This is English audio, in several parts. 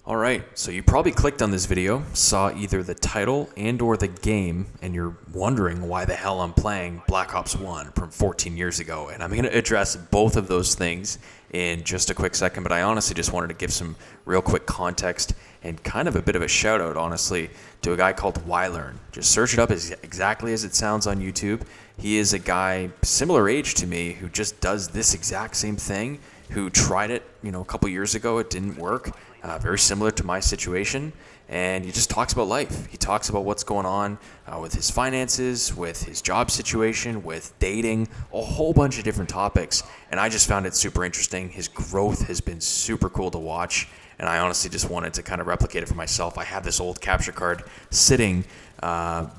All right, so you probably clicked on this video, saw either the title and or the game, and you're wondering why the hell I'm playing Black Ops 1 from 14 years ago. And I'm going to address both of those things in just a quick second, but I honestly just wanted to give some real quick context and kind of a bit of a shout out, honestly, to a guy called Wylearn. Just search it up exactly as it sounds on YouTube. He is a guy similar age to me who just does this exact same thing, who tried it, a couple years ago. It didn't work. Very similar to my situation, and he just talks about life. He talks about what's going on with his finances, with his job situation, with dating, a whole bunch of different topics, and I just found it super interesting. His growth has been super cool to watch, and I honestly just wanted to kind of replicate it for myself. I have this old capture card sitting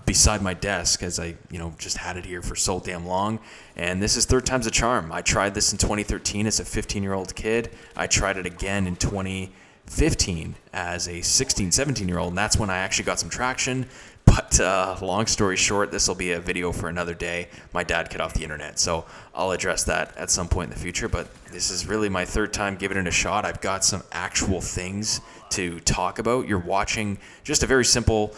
beside my desk as I, just had it here for so damn long. And this is third time's a charm. I tried this in 2013 as a 15-year-old kid. I tried it again in 2015 as a 16, 17-year-old, and that's when I actually got some traction. But long story short, this will be a video for another day. My dad cut off the internet, so I'll address that at some point in the future. But this is really my third time giving it a shot. I've got some actual things to talk about. You're watching just a very simple,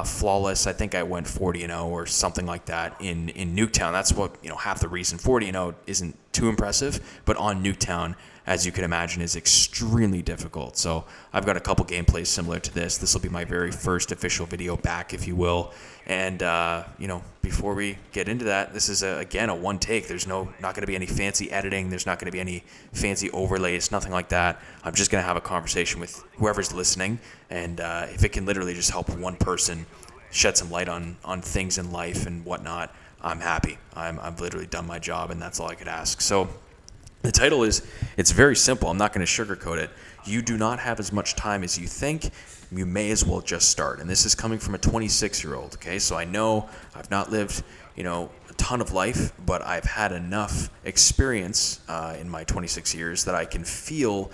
flawless, I think I went 40-0 or something like that in Nuketown. That's what, half the reason 40-0 isn't too impressive, but on Nuketown, as you can imagine, is extremely difficult. So I've got a couple gameplays similar to this. This will be my very first official video back, if you will. And, before we get into that, this is, again, a one take. There's not going to be any fancy editing. There's not going to be any fancy overlays, nothing like that. I'm just going to have a conversation with whoever's listening. And if it can literally just help one person shed some light on things in life and whatnot, I'm happy. I've literally done my job, and that's all I could ask. So the title it's very simple. I'm not going to sugarcoat it. You do not have as much time as you think. You may as well just start. And this is coming from a 26-year-old, okay? So I know I've not lived, a ton of life, but I've had enough experience in my 26 years that I can feel,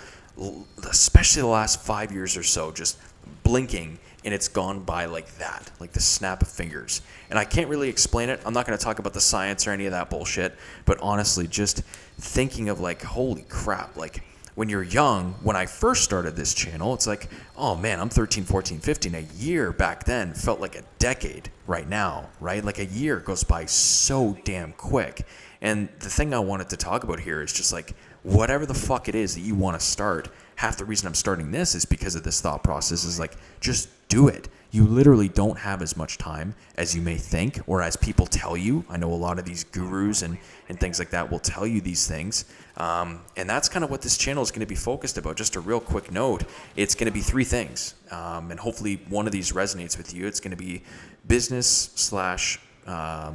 especially the last 5 years or so, just blinking, and it's gone by like that, like the snap of fingers. And I can't really explain it. I'm not going to talk about the science or any of that bullshit, but honestly, just thinking of like, holy crap, like when you're young, when I first started this channel, it's like, oh man, I'm 13, 14, 15. A year back then felt like a decade right now, right? Like a year goes by so damn quick. And the thing I wanted to talk about here is just like, whatever the fuck it is that you want to start, half the reason I'm starting this is because of this thought process is like, just do it. You literally don't have as much time as you may think or as people tell you. I know a lot of these gurus and things like that will tell you these things. And that's kind of what this channel is going to be focused about. Just a real quick note, it's going to be three things. And hopefully one of these resonates with you. It's going to be business /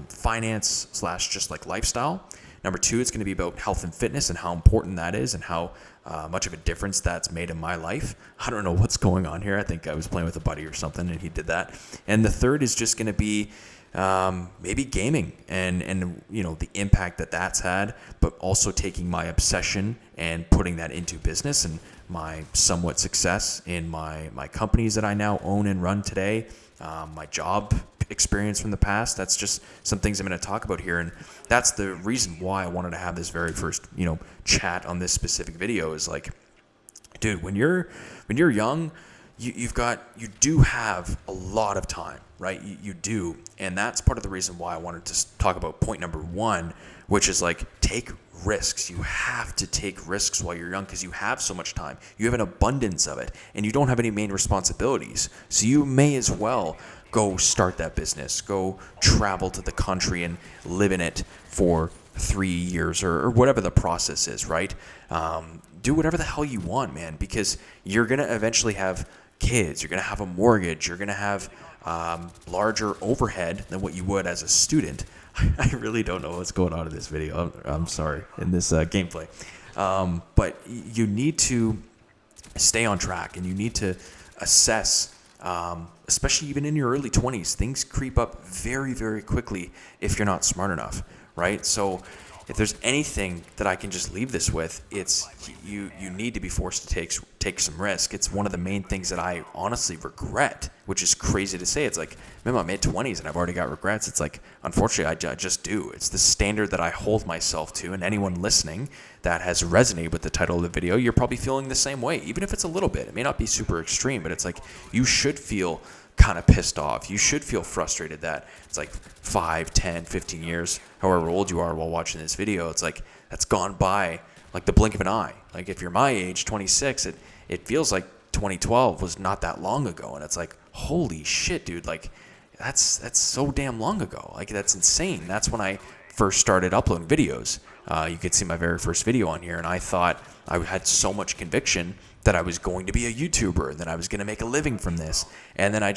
finance / just like lifestyle. Number two, it's going to be about health and fitness and how important that is and how much of a difference that's made in my life. I don't know what's going on here. I think I was playing with a buddy or something and he did that. And the third is just going to be maybe gaming and the impact that that's had, but also taking my obsession and putting that into business and my somewhat success in my companies that I now own and run today, my job experience from the past. That's just some things I'm going to talk about here, and that's the reason why I wanted to have this very first chat on this specific video. Is like, dude, when you're young, you do have a lot of time, right? You do, and that's part of the reason why I wanted to talk about point number one, which is like, take risks. You have to take risks while you're young because you have so much time. You have an abundance of it, and you don't have any main responsibilities, so you may as well go start that business, go travel to the country and live in it for 3 years or whatever the process is, right? Do whatever the hell you want, man, because you're going to eventually have kids. You're going to have a mortgage. You're going to have larger overhead than what you would as a student. I really don't know what's going on in this video. I'm sorry, in this gameplay. But you need to stay on track and you need to assess, especially even in your early 20s, things creep up very, very quickly if you're not smart enough, right? So if there's anything that I can just leave this with, it's you need to be forced to take some risk. It's one of the main things that I honestly regret, which is crazy to say. It's like I'm in my mid-20s and I've already got regrets. It's like, unfortunately, I just do. It's the standard that I hold myself to, and anyone listening that has resonated with the title of the video, you're probably feeling the same way, even if it's a little bit. It may not be super extreme, but it's like you should feel kind of pissed off. You should feel frustrated that it's like 5, 10, 15 years, however old you are while watching this video. It's like that's gone by like the blink of an eye. Like if you're my age, 26, it feels like 2012 was not that long ago. And it's like, holy shit, dude. Like that's so damn long ago. Like that's insane. That's when I first started uploading videos. You could see my very first video on here, and I thought I had so much conviction that I was going to be a YouTuber and that I was going to make a living from this. And then I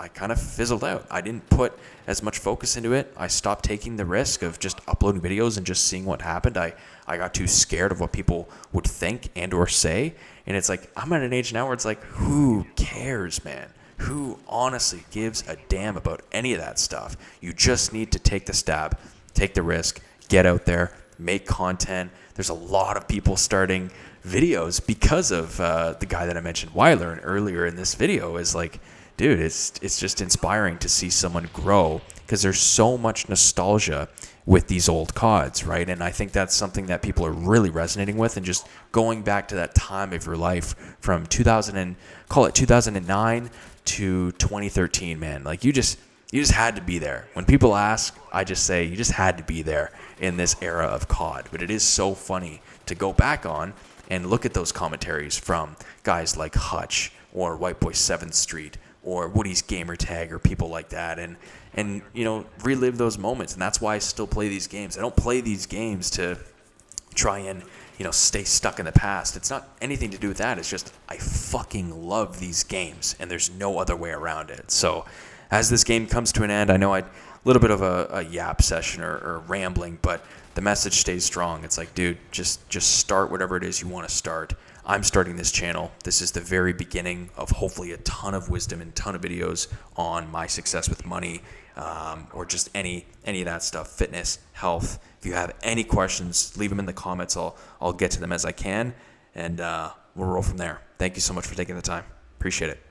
kind of fizzled out. I didn't put as much focus into it. I stopped taking the risk of just uploading videos and just seeing what happened. I got too scared of what people would think and or say. And it's like, I'm at an age now where it's like, who cares, man? Who honestly gives a damn about any of that stuff? You just need to take the stab, take the risk, get out there, make content. There's a lot of people starting videos because of the guy that I mentioned, Weiler, and earlier in this video is like, dude, it's just inspiring to see someone grow because there's so much nostalgia with these old CODs, right? And I think that's something that people are really resonating with, and just going back to that time of your life from 2009 to 2013, man. Like you just had to be there. When people ask, I just say you just had to be there in this era of COD. But it is so funny to go back on and look at those commentaries from guys like Hutch or White Boy 7th Street or Woody's Gamertag or people like that, and relive those moments. And that's why I still play these games. I don't play these games to try and stay stuck in the past. It's not anything to do with that. It's just I fucking love these games, and there's no other way around it. So as this game comes to an end, I know a little bit of a yap session or rambling, but the message stays strong. It's like, dude, just start whatever it is you want to start. I'm starting this channel. This is the very beginning of hopefully a ton of wisdom and a ton of videos on my success with money, or just any of that stuff, fitness, health. If you have any questions, leave them in the comments. I'll get to them as I can, and we'll roll from there. Thank you so much for taking the time. Appreciate it.